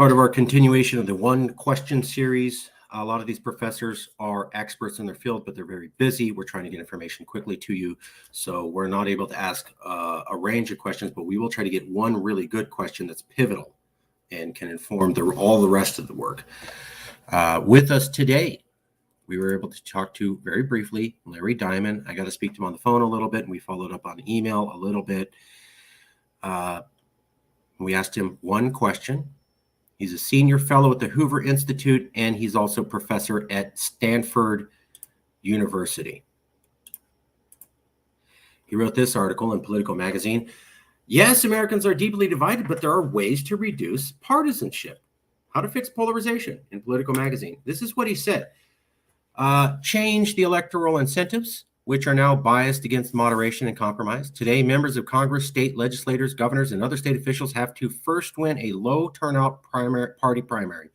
Part of our continuation of the one question series. A lot of these professors are experts in their field, but they're very busy. We're trying to get information quickly to you. So we're not able to ask a range of questions, but we will try to get one really good question that's pivotal and can inform all the rest of the work. With us today, we were able to talk to very briefly Larry Diamond. I got to speak to him on the phone a little bit, and we followed up on email a little bit. We asked him one question. He's a senior fellow at the Hoover Institute, and he's also professor at Stanford University. He wrote this article in Political Magazine. Yes, Americans are deeply divided, but there are ways to reduce partisanship. How to fix polarization in Political Magazine. This is what he said. Change the electoral incentives, which are now biased against moderation and compromise. Today, members of Congress, state legislators, governors, and other state officials have to first win a low turnout party primary,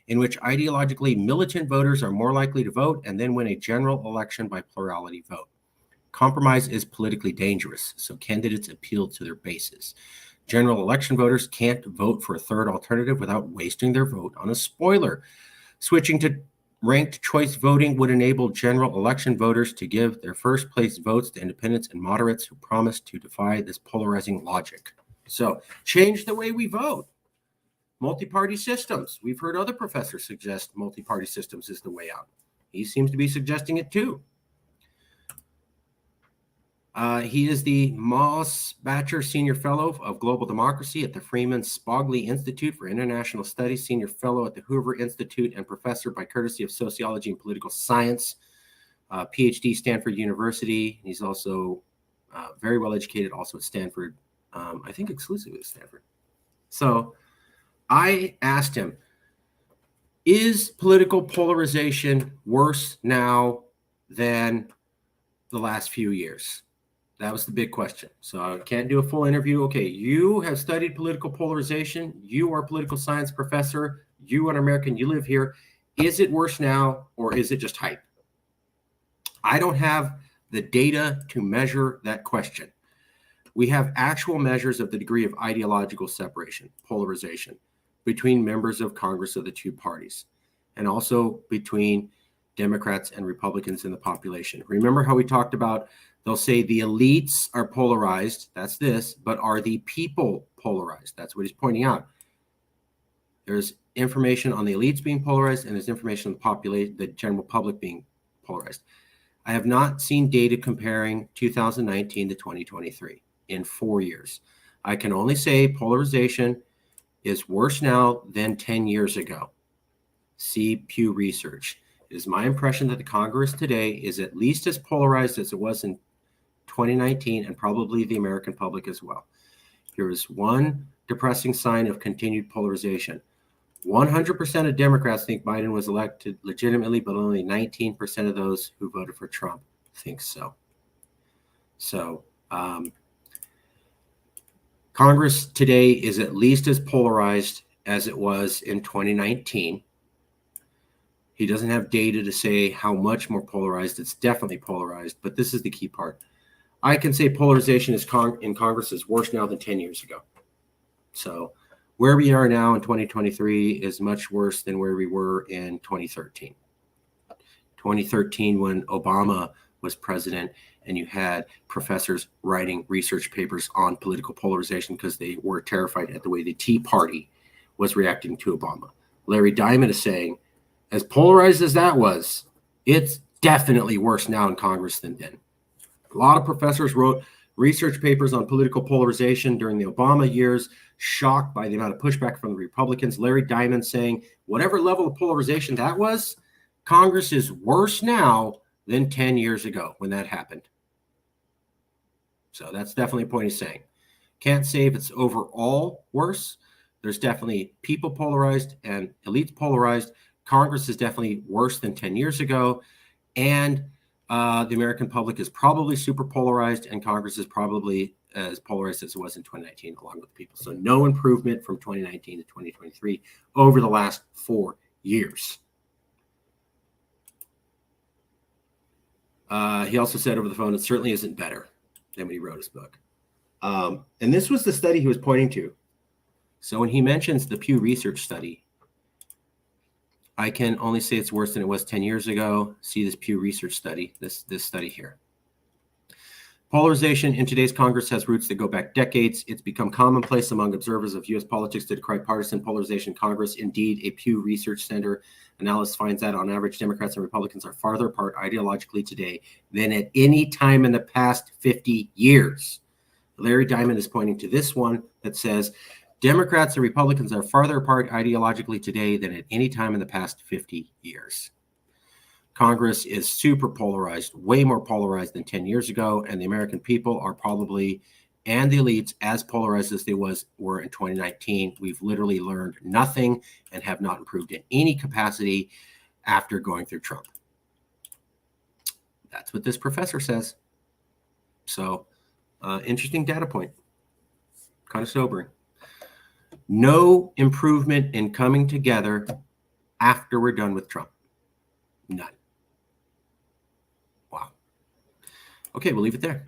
in which ideologically militant voters are more likely to vote, and then win a general election by plurality vote. Compromise is politically dangerous, so candidates appeal to their bases. General election voters can't vote for a third alternative without wasting their vote on a spoiler. Switching to ranked choice voting would enable general election voters to give their first place votes to independents and moderates who promise to defy this polarizing logic. So change the way we vote. Multi-party systems. We've heard other professors suggest multi-party systems is the way out. He seems to be suggesting it too. He is the Moss Batcher Senior Fellow of Global Democracy at the Freeman Spogli Institute for International Studies, Senior Fellow at the Hoover Institute, and Professor by courtesy of Sociology and Political Science, PhD, Stanford University. He's also very well educated, also at Stanford, I think exclusively at Stanford. So I asked him, is political polarization worse now than the last few years? That was the big question. So I can't do a full interview. Okay, you have studied political polarization. You are a political science professor. You are an American. You live here. Is it worse now, or is it just hype? I don't have the data to measure that question. We have actual measures of the degree of ideological separation, polarization, between members of Congress of the two parties, and also between Democrats and Republicans in the population. Remember how we talked about, they'll say the elites are polarized, that's this, but are the people polarized? That's what he's pointing out. There's information on the elites being polarized, and there's information on the population, the general public being polarized. I have not seen data comparing 2019 to 2023 in 4 years. I can only say polarization is worse now than 10 years ago. See Pew Research. It is my impression that the Congress today is at least as polarized as it was in 2019, and probably the American public as well. Here is one depressing sign of continued polarization. 100% of Democrats think Biden was elected legitimately, but only 19% of those who voted for Trump think so. So Congress today is at least as polarized as it was in 2019. He doesn't have data to say how much more polarized. It's definitely polarized, but this is the key part. I can say polarization in Congress is worse now than 10 years ago. So where we are now in 2023 is much worse than where we were in 2013. 2013, when Obama was president, and you had professors writing research papers on political polarization because they were terrified at the way the Tea Party was reacting to Obama. Larry Diamond is saying, as polarized as that was, it's definitely worse now in Congress than then. A lot of professors wrote research papers on political polarization during the Obama years, shocked by the amount of pushback from the Republicans. Larry Diamond saying, whatever level of polarization that was, Congress is worse now than 10 years ago when that happened. So that's definitely a point he's saying. Can't say if it's overall worse. There's definitely people polarized and elites polarized. Congress is definitely worse than 10 years ago. And the American public is probably super polarized, and Congress is probably as polarized as it was in 2019, along with people. So no improvement from 2019 to 2023 over the last 4 years. He also said over the phone, it certainly isn't better than when he wrote his book. And this was the study he was pointing to. So when he mentions the Pew Research study, I can only say it's worse than it was 10 years ago. See this Pew Research study, this study here. Polarization in today's Congress has roots that go back decades. It's become commonplace among observers of U.S. politics to decry partisan polarization in Congress. Indeed, a Pew Research Center analysis finds that on average, Democrats and Republicans are farther apart ideologically today than at any time in the past 50 years. Larry Diamond is pointing to this one that says, Democrats and Republicans are farther apart ideologically today than at any time in the past 50 years. Congress is super polarized, way more polarized than 10 years ago, and the American people are probably, and the elites, as polarized as they were in 2019. We've literally learned nothing and have not improved in any capacity after going through Trump. That's what this professor says. So, interesting data point. Kind of sobering. No improvement in coming together after we're done with Trump. None. Wow. Okay, we'll leave it there.